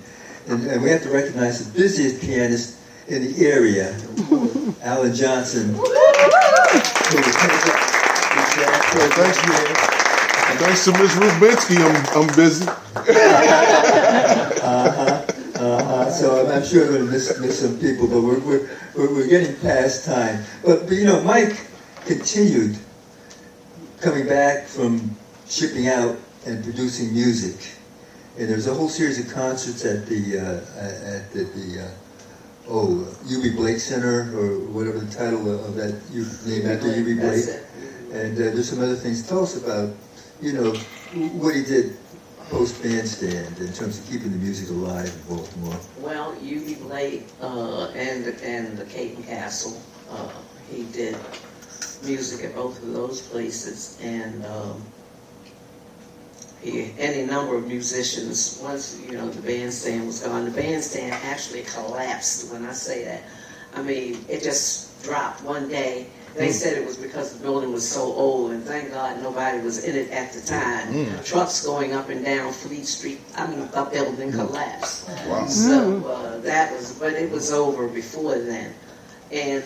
And we have to recognize the busiest pianist in the area, Alan Johnson. Who heads up the jazz program here. Thanks to Miss Ruth Binsky, I'm busy. So I'm sure I'm going to miss some people, but we're getting past time. But you know, Mike continued coming back from shipping out and producing music, and there's a whole series of concerts at the UB Blake Center, or whatever the title of that name after UB Blake. And there's some other things. Tell us about, you know, what he did post-bandstand in terms of keeping the music alive in Baltimore. Well, UB Blake and the Caton Castle, he did music at both of those places, and any number of musicians. Once, you know, the bandstand was gone, the bandstand actually collapsed. When I say that, I mean, it just dropped one day. They said it was because the building was so old, and thank God nobody was in it at the time. Trucks going up and down Fleet Street, I mean, the building collapsed. Wow. So that was, but it was over before then. And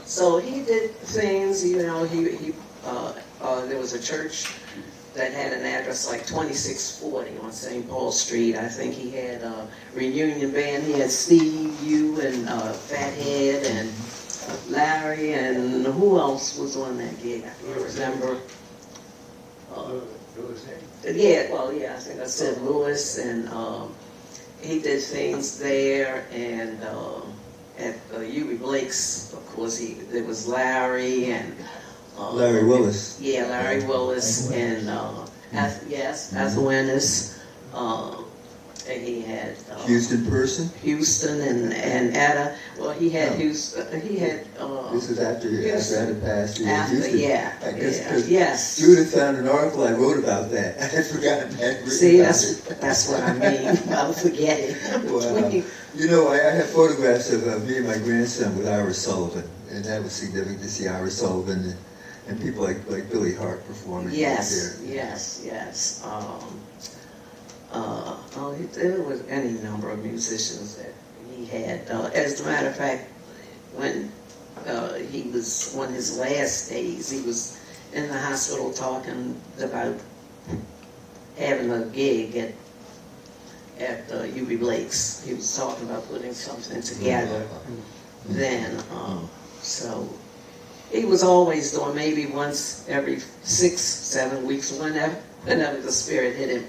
so he did things, you know, there was a church that had an address like 2640 on St. Paul Street. I think he had a reunion band. He had Steve, you, and Fathead, and Larry, and who else was on that gig? I can't remember. I think I said Lewis, and he did things there, and at UB Blake's, of course, there was Larry, and Larry Willis. Yeah, Larry Willis, and Ethel Ennis, and he had Houston person? Houston and Etta. Well, he had Houston. He had. This is after Etta passed. After, Houston. yeah. I guess because Yes. Judith found an article I wrote about that. I had forgotten that. See, that's what I mean. I'm forgetting. Wow. You know, I have photographs of me and my grandson with Ira Sullivan, and that was significant to see Ira Sullivan and people like Billy Hart performing. Yes, there. yes. There was any number of musicians that he had. As a matter of fact, when he was on his last days, he was in the hospital talking about having a gig at UB Blake's. He was talking about putting something together then. So he was always doing maybe once every 6-7 weeks, whenever the spirit hit him.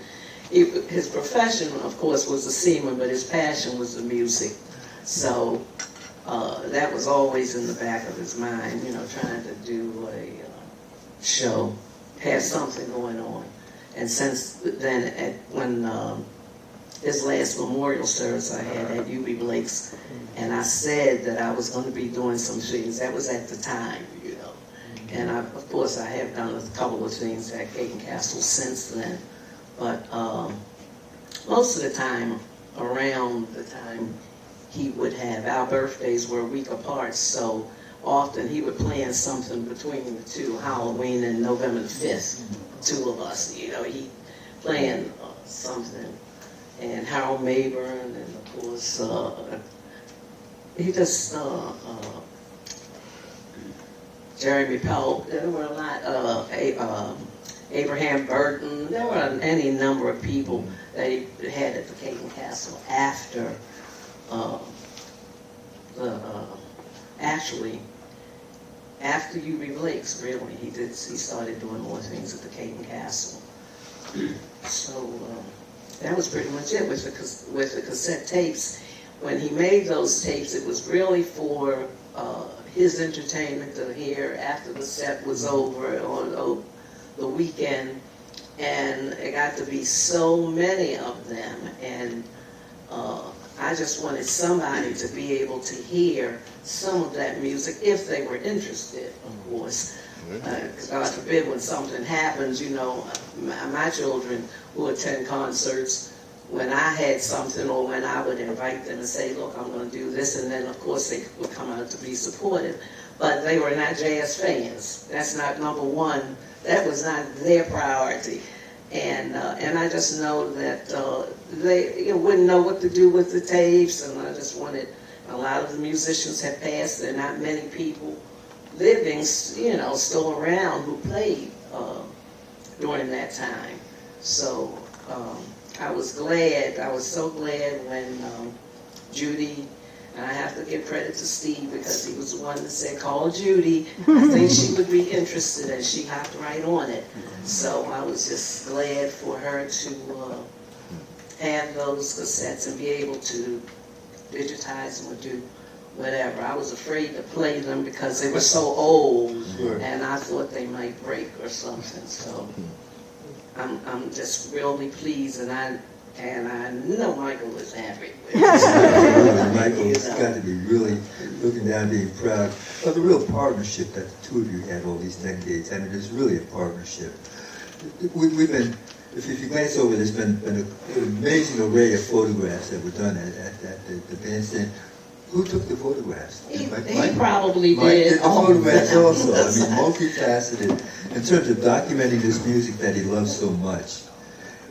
His profession, of course, was a seaman, but his passion was the music. So that was always in the back of his mind, you know, trying to do a show, have something going on. And since then, when his last memorial service I had at UB Blake's, and I said that I was going to be doing some things, that was at the time, you know. And of course, I have done a couple of things at Caton Castle since then. But most of the time, around the time he would have, our birthdays were a week apart, so often he would plan something between the two, Halloween and November the 5th, two of us, you know, he planned something. And Harold Mayburn, and of course, he just, Jeremy Pope, there were a lot, Abraham Burton, there were any number of people that he had at the Cayman Castle after, actually, after UB Lakes, really, he started doing more things at the Cayman Castle. So that was pretty much it with the cassette tapes. When he made those tapes, it was really for his entertainment to hear after the set was over on the weekend, and it got to be so many of them, and I just wanted somebody to be able to hear some of that music if they were interested, of course. God forbid when something happens, you know, my children who attend concerts, when I had something or when I would invite them and say, look, I'm going to do this, and then of course they would come out to be supportive. But they were not jazz fans. That's not number one. That was not their priority. And I just know that they wouldn't know what to do with the tapes, and I just wanted, a lot of the musicians had passed, there are not many people living, you know, still around who played during that time. So I was so glad when Judy, and I have to give credit to Steve because he was the one that said, call Judy, I think she would be interested, and she hopped right on it. So I was just glad for her to have those cassettes and be able to digitize them or do whatever. I was afraid to play them because they were so old, and I thought they might break or something. So I'm just really pleased, and I know Michael was happy. Michael's got to be really looking down, being proud of the real partnership that the two of you had all these decades. I mean, there's really a partnership. We've been, if you glance over, there's been an amazing array of photographs that were done at the bandstand. Who took the photographs? He probably Mike did the did. photographs also. I mean, multifaceted in terms of documenting this music that he loves so much.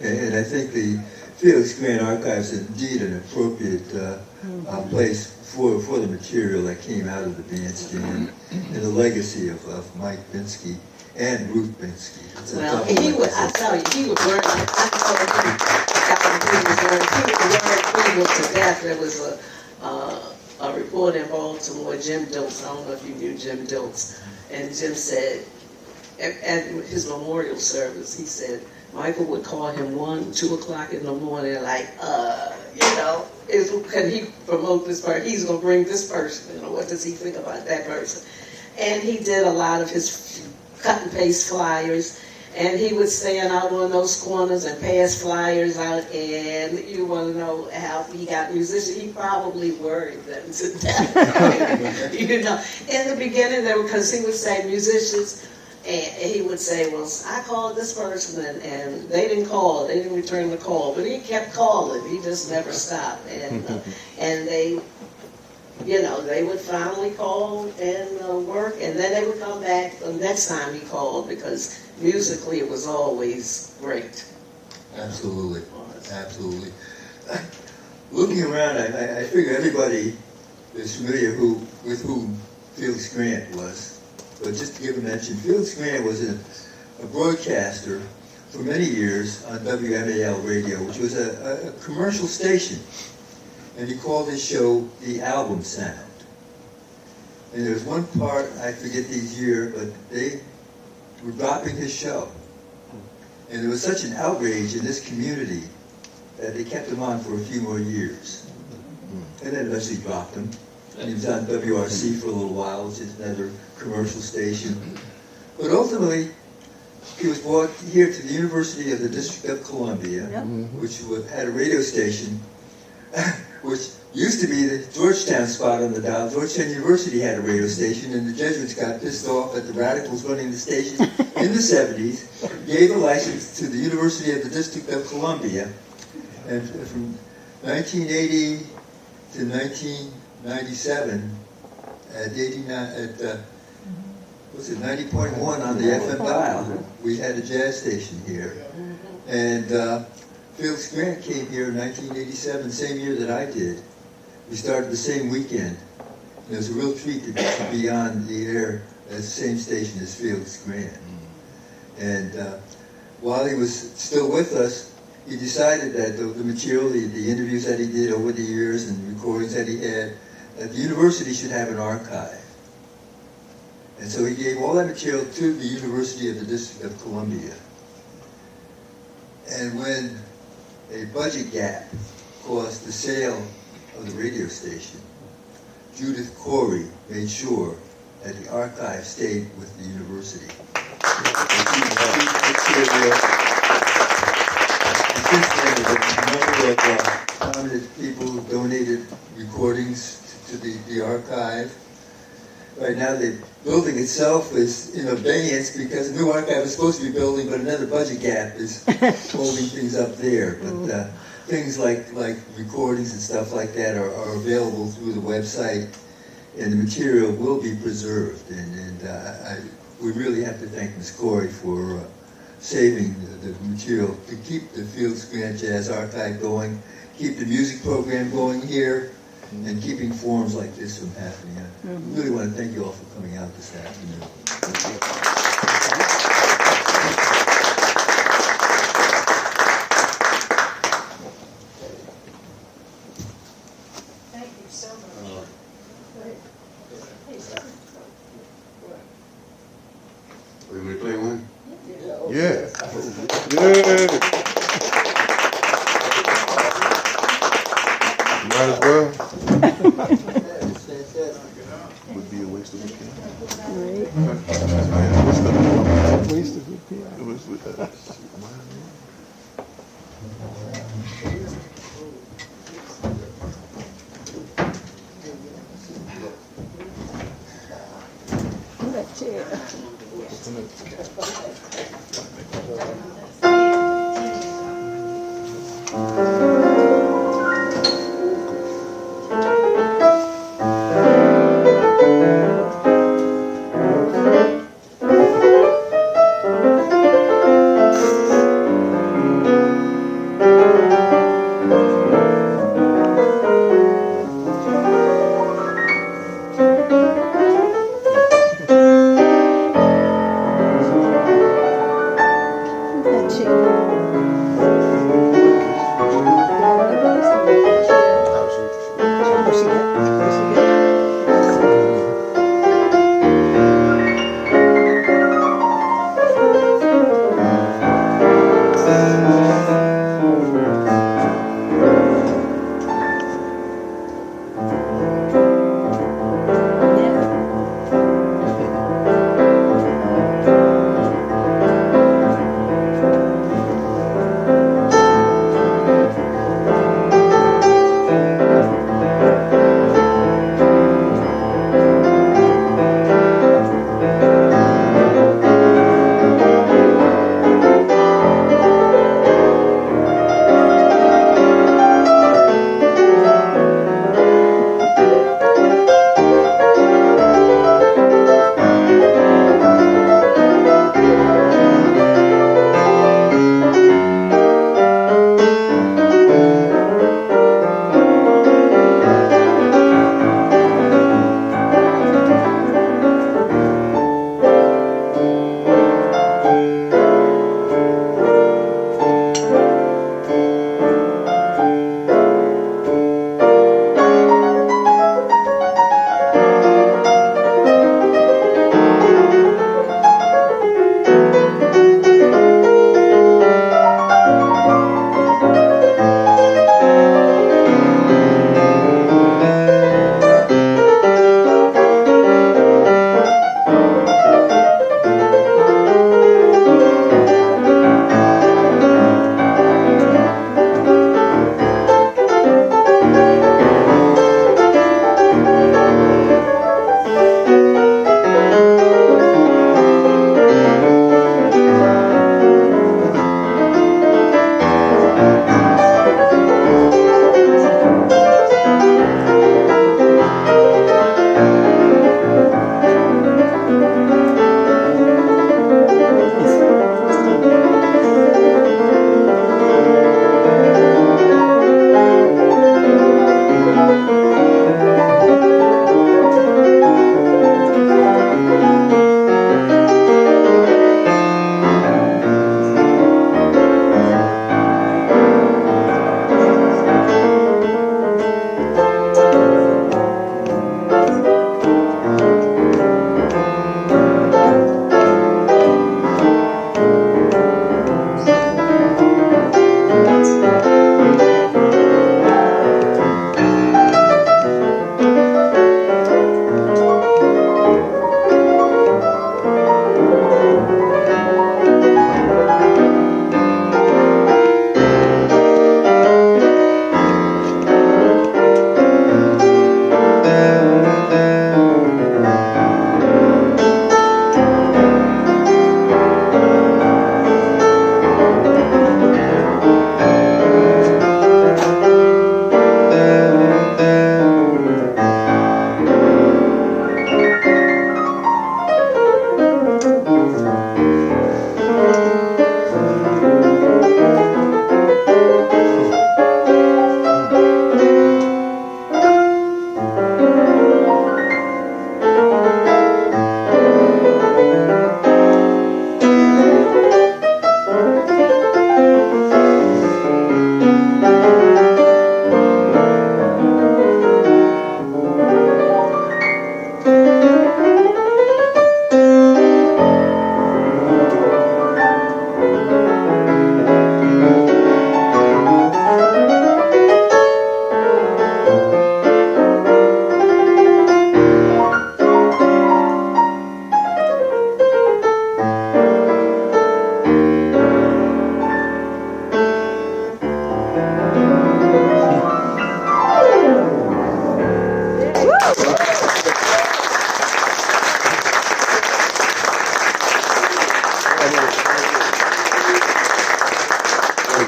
And I think the Felix Grant Archives is indeed an appropriate place for the material that came out of the bandstand and the legacy of Mike Binsky and Ruth Binsky. Well, I tell you, he would learn. I told him, he would learn people to death. There was a reporter in Baltimore, Jim Diltz. I don't know if you knew Jim Diltz. And Jim said, at his memorial service, he said, Michael would call him 1, 2 o'clock in the morning, like, you know, can he promote this person? He's going to bring this person. You know, what does he think about that person? And he did a lot of his cut and paste flyers, and he would stand out on those corners and pass flyers out, and you want to know how he got musicians. He probably worried them to death. You know, in the beginning, because he would say musicians, and he would say, well, I called this person, and they didn't call, they didn't return the call, but he kept calling. He just never stopped, and they, you know, they would finally call and work, and then they would come back the next time he called, because musically it was always great. Absolutely, absolutely. Looking around, I figure everybody is familiar with who Felix Grant was. But just to give a mention, Felix Grant was a broadcaster for many years on WMAL radio, which was a commercial station. And he called his show The Album Sound. And there was one part, I forget the year, but they were dropping his show. And there was such an outrage in this community that they kept him on for a few more years. And then eventually dropped him. And he was on WRC for a little while, which is another commercial station. But ultimately, he was brought here to the University of the District of Columbia, which had a radio station, which used to be the Georgetown spot on the dial. Georgetown University had a radio station, and the Jesuits got pissed off at the radicals running the station in the 70s, gave a license to the University of the District of Columbia, and from 1980 to 1997, at 90.1 on the FM dial, we had a jazz station here. And Felix Grant came here in 1987, same year that I did. We started the same weekend. It was a real treat to be on the air at the same station as Felix Grant. And while he was still with us, he decided that the material, the interviews that he did over the years and recordings that he had, that the university should have an archive. And so he gave all that material to the University of the District of Columbia. And when a budget gap caused the sale of the radio station, Judith Corey made sure that the archive stayed with the university. Since then, there's a number of prominent people who donated recordings to the archive. Right now, the building itself is in abeyance because the new archive is supposed to be building, but another budget gap is holding things up there. But things like recordings and stuff like that are available through the website, and the material will be preserved. And we really have to thank Ms. Corey for saving the material to keep the Felix Grant Jazz Archive going, keep the music program going here, and keeping forums like this from happening. I really want to thank you all for coming out this afternoon. Thank you so much. We want to play one? Yeah. Yeah. Might as well. Would be a waste of a piano. Waste of a piano. It was with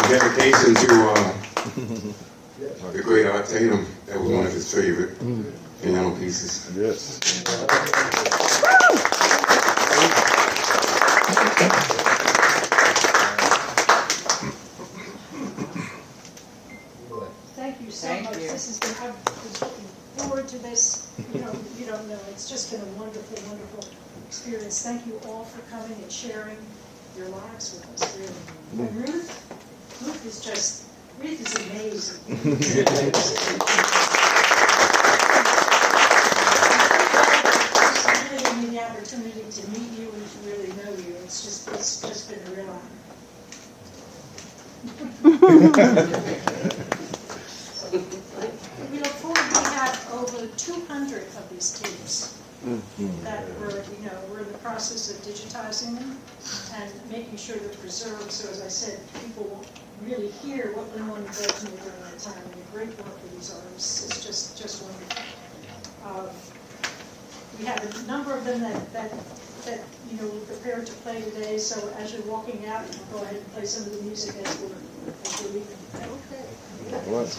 Dedication to the great Art Tatum. That was one of his favorite piano pieces. Yes. Thank you so Thank much. you. This has been, I've been looking forward to this. You don't know. It's just been a wonderful, wonderful experience. Thank you all for coming and sharing your lives with us, really. And Ruth is amazing. Really giving me the opportunity to meet you and to really know you. It's just been a real honor. We look forward, we have over 200 of these tapes that we're in the process of digitizing them and making sure they're preserved. So as I said, people will really hear what Lin-Manuel Miranda did during that time, and the great work of these artists is just wonderful. We have a number of them that we're prepared to play today. So as you're walking out, you can go ahead and play some of the music as we're leaving. Okay. All right.